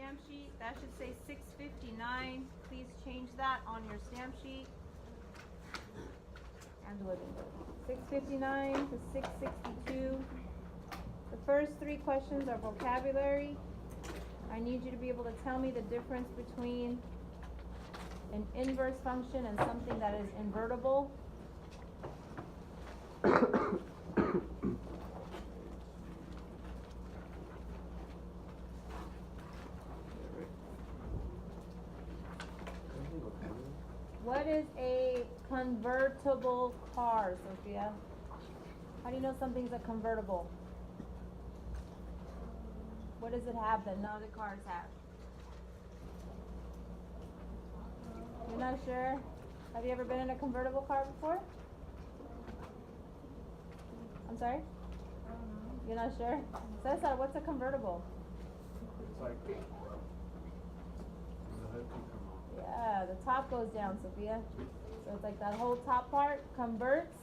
stamp sheet. That should say 659. Please change that on your stamp sheet. And 659 to 662. The first three questions are vocabulary. I need you to be able to tell me the difference between an inverse function and something that is invertible. What is a convertible car, Sophia? How do you know something's a convertible? What does it have that none of the cars have? You're not sure? Have you ever been in a convertible car before? I'm sorry? You're not sure? Cesar, what's a convertible? It's like the hood can come off. Yeah, the top goes down, Sophia. So it's like that whole top part converts,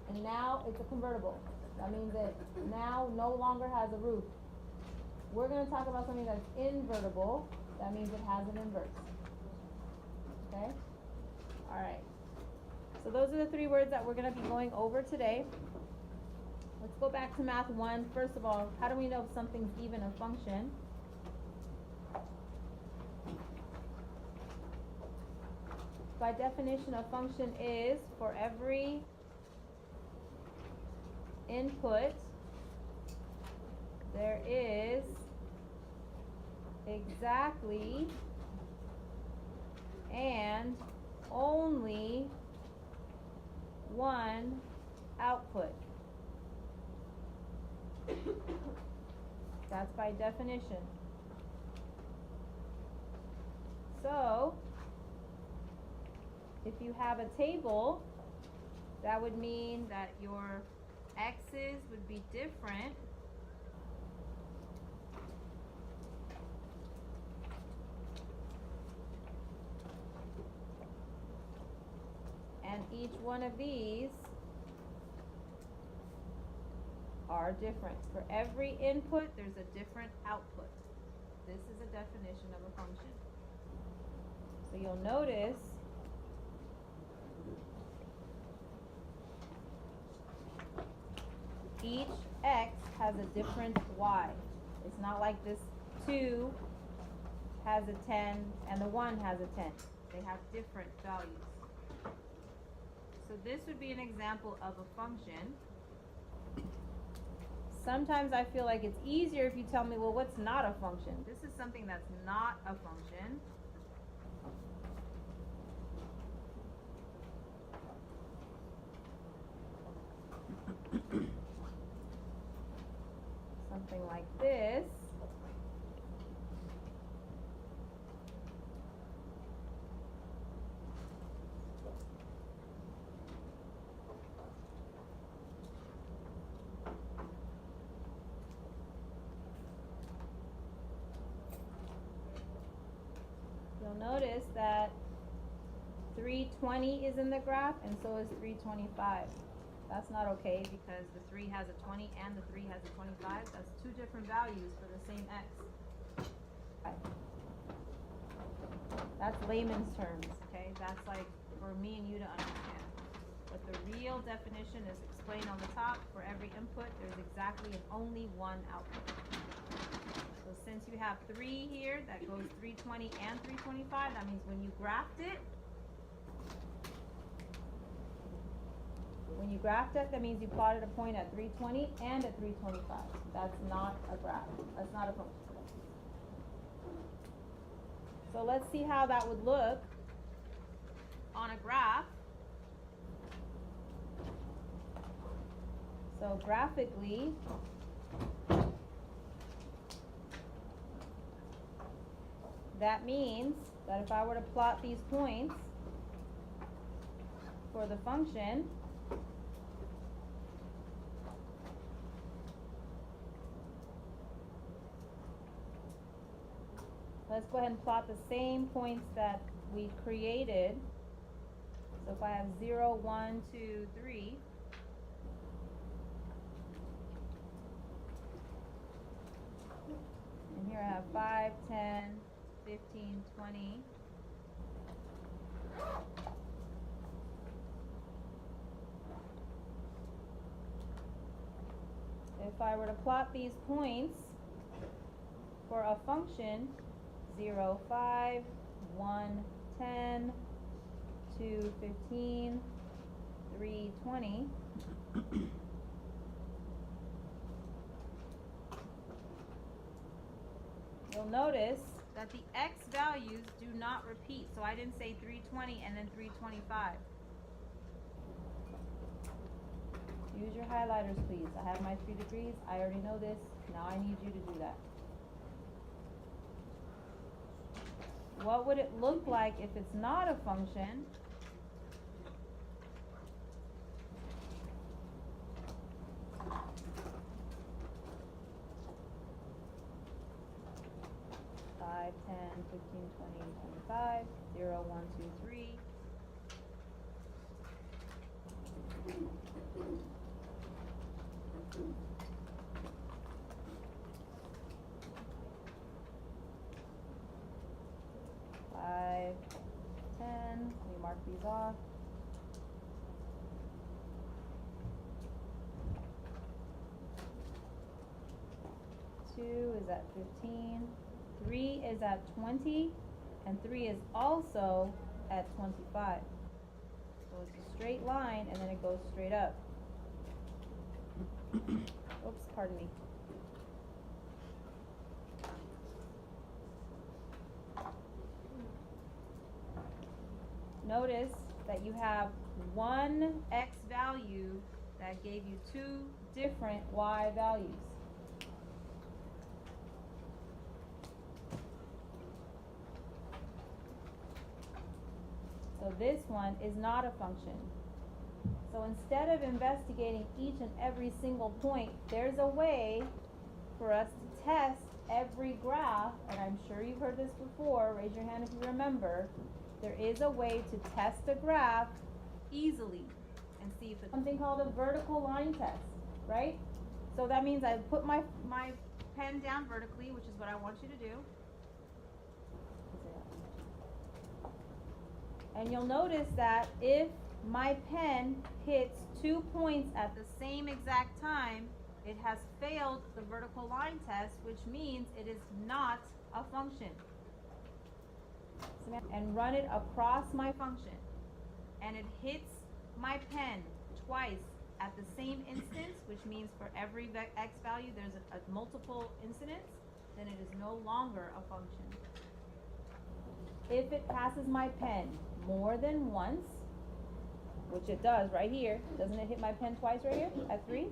and now it's a convertible. That means it now no longer has a roof. We're going to talk about something that's invertible. That means it has an inverse. Okay? All right. So those are the three words that we're going to be going over today. Let's go back to math 1. First of all, how do we know if something's even a function? By definition, a function is for every input, there is exactly and only one output. That's by definition. So, if you have a table, that would mean that your x's would be different. And each one of these are different. For every input, there's a different output. This is a definition of a function. So you'll notice each x has a different y. It's not like this 2 has a 10 and the 1 has a 10. They have different values. So this would be an example of a function. Sometimes I feel like it's easier if you tell me, well, what's not a function? This is something that's not a function. Something like this. You'll notice that 320 is in the graph and so is 325. That's not okay because the 3 has a 20 and the 3 has a 25. That's two different values for the same x. That's layman's terms, okay? That's like for me and you to understand. But the real definition is explained on the top. For every input, there's exactly and only one output. So since you have 3 here, that goes 320 and 325, that means when you graphed it, that means you plotted a point at 320 and at 325. That's not a graph. That's not a function. So let's see how that would look on a graph. So graphically, that means that if I were to plot these points for the function, let's go ahead and plot the same points that we created. So if I have 0, 1, 2, 3, and here gonna have 5, 10, 15, 20. If I were to plot these points for a function, 0, 5, 1, 10, 2, 15, 3, 20, you'll notice that the x values do not repeat. So I didn't say 320 and then 325. Use your highlighters, please. I have my 3 degrees. I already know this. Now I need you to do that. What would it look like if it's not a function? Five, 10, 15, 20, 25, 0, 1, 2, 3. Five, 10, we mark these off. Two is at 15. 3 is at 20, and 3 is also at 25. So it's a straight line, and then it goes straight up. Oops, pardon me. Notice that you have one x value that gave you 2 different y values. So this one is not a function. So instead of investigating each and every single point, there's a way for us to test every graph, and I'm sure you've heard this before, raise your hand if you remember. There is a way to test a graph easily and see if it's something called a vertical line test, right? So that means I put my pen down vertically, which is what I want you to do. And you'll notice that if my pen hits 2 points at the same exact time, it has failed the vertical line test, which means it is not a function. And run it across my function, and it hits my pen twice at the same instance, which means for every x value there's a multiple incidence, then it is no longer a function. If it passes my pen more than once, which it does right here, doesn't it hit my pen twice right here at 3?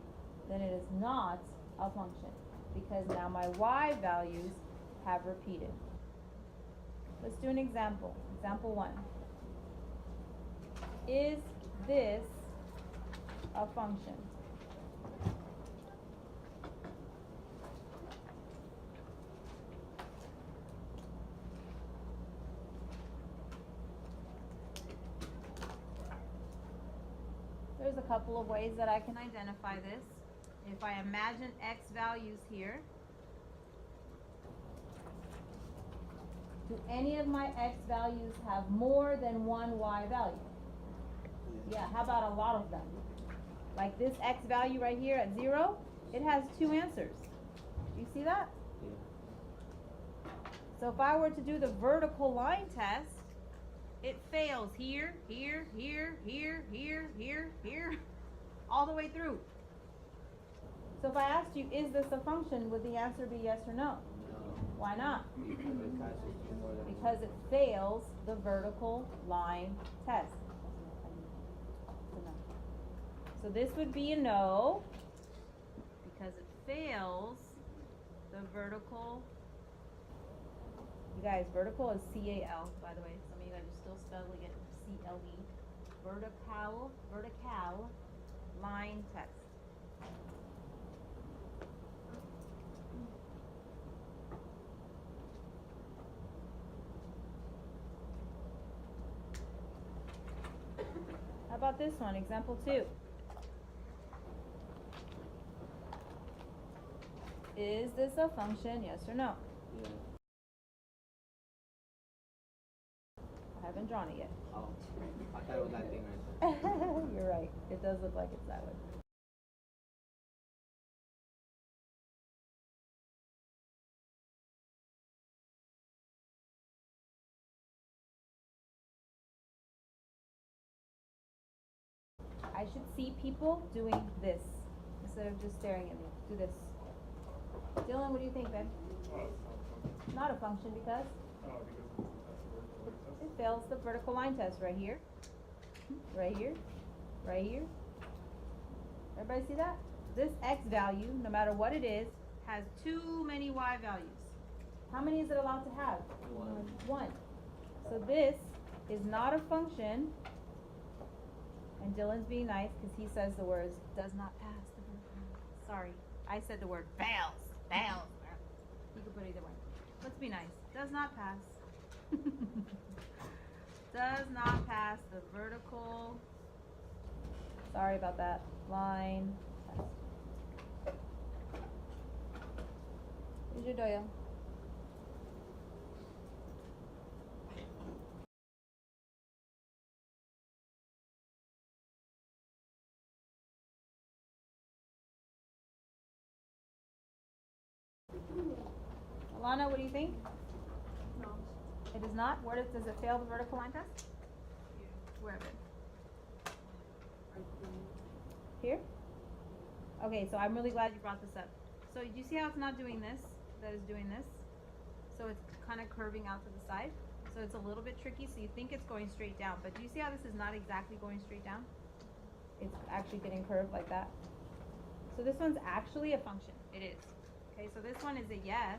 Then it is not a function, because now my y values have repeated. Let's do an example. Example 1. Is this a function? There's a couple of ways that I can identify this. If I imagine x values here, do any of my x values have more than one y value? Yeah, how about a lot of them? Like this x value right here at 0, it has 2 answers. Do you see that? Yeah. So if I were to do the vertical line test, it fails here, here, here, here, here, here, here, all the way through. So if I asked you, is this a function, would the answer be yes or no? No. Why not? Because Because it fails the vertical line test. So this would be a no, because it fails the vertical. You guys, vertical is C-A-L, by the way. Some of you guys are still spelling it C-L-E. Vertical line test. How about this one, example 2? Is this a function, yes or no? Yeah. I haven't drawn it yet. Oh, I thought it was that thing right there. You're right. It does look like it's that way. I should see people doing this instead of just staring at me. Do this. Dylan, what do you think, babe? Not a function because it fails the vertical line test right here, right here, right here. Everybody see that? This x value, no matter what it is, has too many y values. How many is it allowed to have? One. So this is not a function. And Dylan's being nice because he says the words does not pass the vertical line. Sorry, I said the word fails. Fails. You can put it either way. Let's be nice. Does not pass. Does not pass the vertical. Sorry about that. Line test. Here's your doyo. Alana, what do you think? No. It is not. Where does it fail the vertical line test? Where is it? Here? Okay, so I'm really glad you brought this up. So do you see how it's not doing this? That is doing this. So it's kind of curving out to the side. So it's a little bit tricky. So you think it's going straight down. But do you see how this is not exactly going straight down? It's actually getting curved like that. So this one's actually a function. It is. Okay, so this one is a yes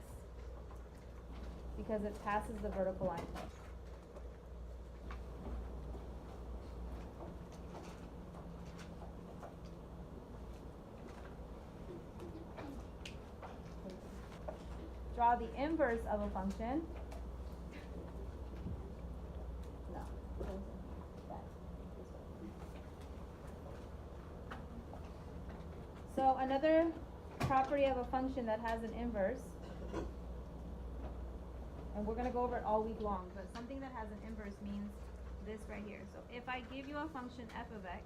because it passes the vertical line test. Draw the inverse of a function. No. So another property of a function that has an inverse, and we're going to go over it all week long, but something that has an inverse means this right here. So if I give you a function f of x,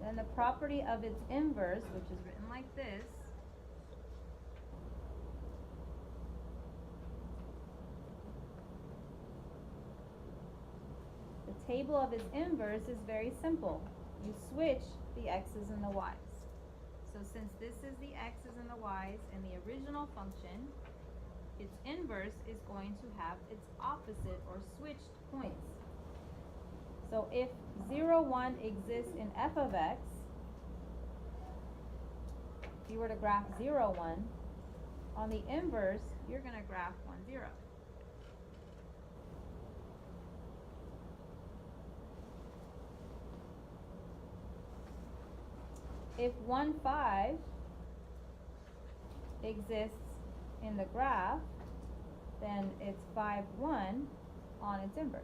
then the property of its inverse, which is written like this, the table of its inverse is very simple. You switch the x's and the y's. So since this is the x's and the y's in the original function, its inverse is going to have its opposite or switched points. So if 0, 1 exists in f of x, if you were to graph 0, 1, on the inverse, you're going to graph 1, 0. If 1, 5 exists in the graph, then it's 5, 1 on its inverse.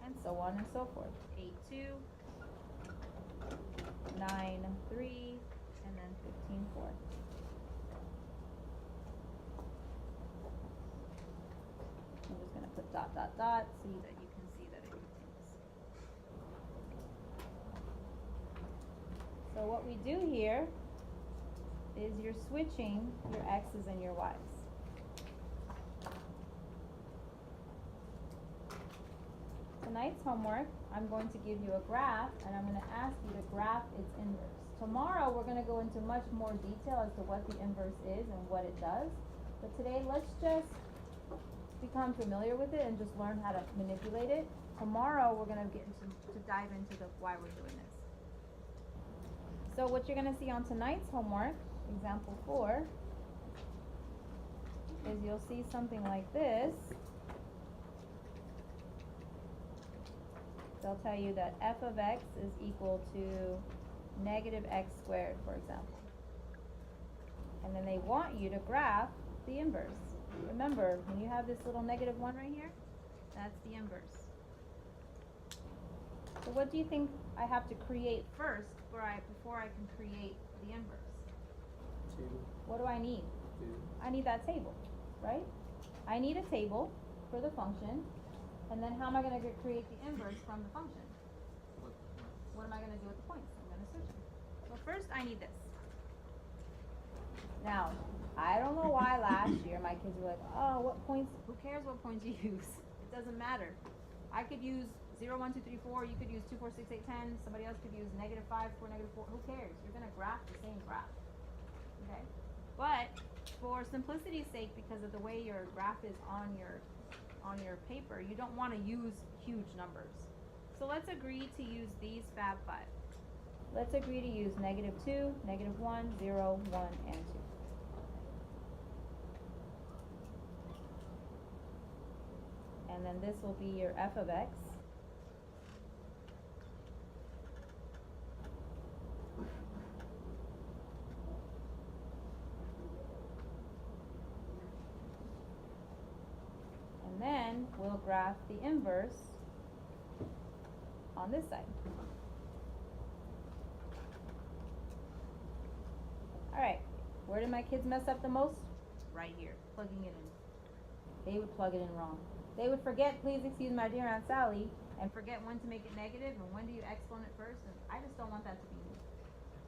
And so on and so forth. 8, 2, 9, 3, and then 15, 4. I'm just going to put dot, dot, dot so that you can see that it continues. So what we do here is you're switching your x's and your y's. Tonight's homework, I'm going to give you a graph and I'm going to ask you to graph its inverse. Tomorrow we're going to go into much more detail as to what the inverse is and what it does. But today let's just become familiar with it and just learn how to manipulate it. Tomorrow we're going to get into dive into why we're doing this. So what you're going to see on tonight's homework, example 4, is you'll see something like this. They'll tell you that f of x is equal to negative x squared, for example. And then they want you to graph the inverse. Remember, when you have this little negative 1 right here, that's the inverse. So what do you think I have to create first before I can create the inverse? 2, What do I need? 2. I need that table, right? I need a table for the function, and then how am I going to create the inverse from the function? What am I going to do with the points? I'm going to search them. So first I need this. Now, I don't know why last year my kids were like, oh, what points, who cares what points you use? It doesn't matter. I could use 0, 1, 2, 3, 4, you could use 2, 4, 6, 8, 10, somebody else could use -5, 4, -4, who cares? You're going to graph the same graph, okay? But for simplicity's sake, because of the way your graph is on your paper, you don't want to use huge numbers. So let's agree to use these Fab 5. Let's agree to use -2, -1, 0, 1, and 2. And then this will be your f of x. And then we'll graph the inverse on this side. Alright, where did my kids mess up the most? Right here, plugging it in. They would plug it in wrong. They would forget, please excuse my dear Aunt Sally, and forget when to make it negative and when do you exponent first, and I just don't want that to be me.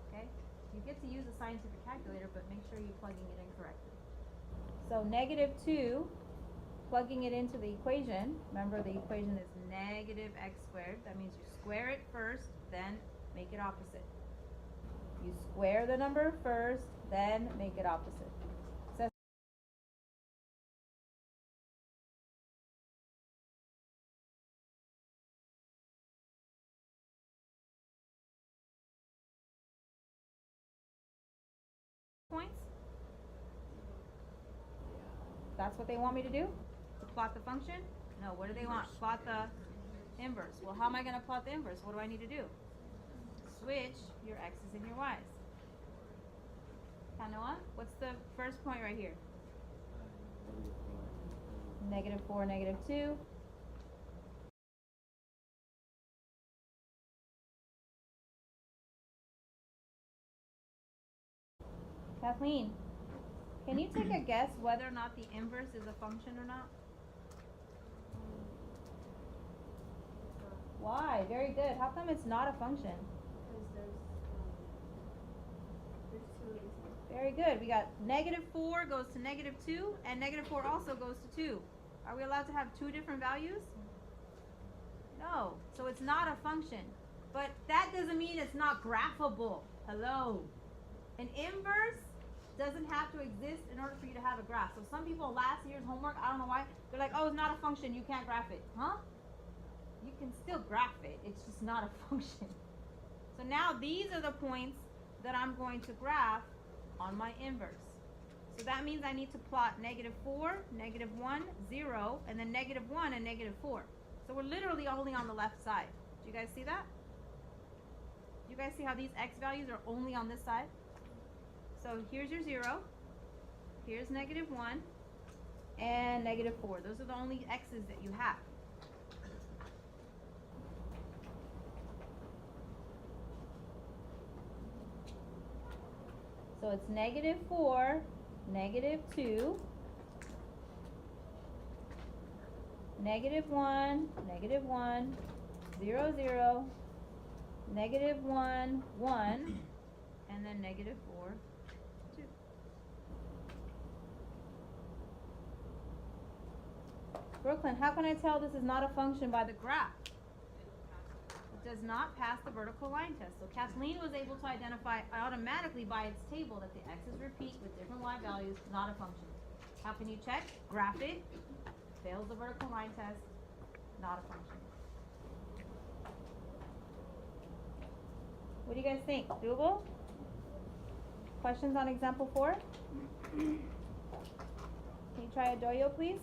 Okay? You get to use a scientific calculator, but make sure you're plugging it in correctly. So -2, plugging it into the equation, remember the equation is -x², that means you square it first, then make it opposite. You square the number first, then make it opposite. So points? That's what they want me to do? To plot the function? No, what do they want? Plot the inverse. Well, how am I going to plot the inverse? What do I need to do? Switch your x's and your y's. Kanoa, what's the first point right here? -4, -2. Kathleen, can you take a guess whether or not the inverse is a function or not? Why? Very good. How come it's not a function? Because there's 2 inside. Very good. We got -4 goes to -2, and -4 also goes to 2. Are we allowed to have 2 different values? No. So it's not a function. But that doesn't mean it's not graphable. Hello. An inverse doesn't have to exist in order for you to have a graph. So some people last year's homework, I don't know why, they're like, oh, it's not a function, you can't graph it. Huh? You can still graph it. It's just not a function. So now these are the points that I'm going to graph on my inverse. So that means I need to plot -4, -1, 0, and then -1 and -4. So we're literally only on the left side. Do you guys see that? Do you guys see how these x values are only on this side? So here's your 0, here's -1, and -4. Those are the only x's that you have. So it's -4, -2, -1, -1, 0, 0, -1, 1, and then -4, 2. Brooklyn, how can I tell this is not a function by the graph? It does not pass the vertical line test. So Kathleen was able to identify automatically by its table that the x's repeat with different y values, not a function. How can you check? Graph it, fails the vertical line test, not a function. What do you guys think? Doable? Questions on example 4? Can you try Adoyo, please?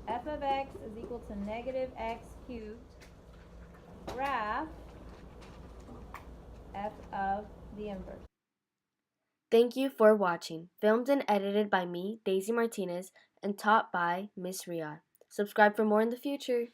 f of x is equal to negative x cubed. Graph f of the inverse. Thank you for watching. Filmed and edited by me, Daisy Martinez, and taught by Miss Riyadh. Subscribe for more in the future.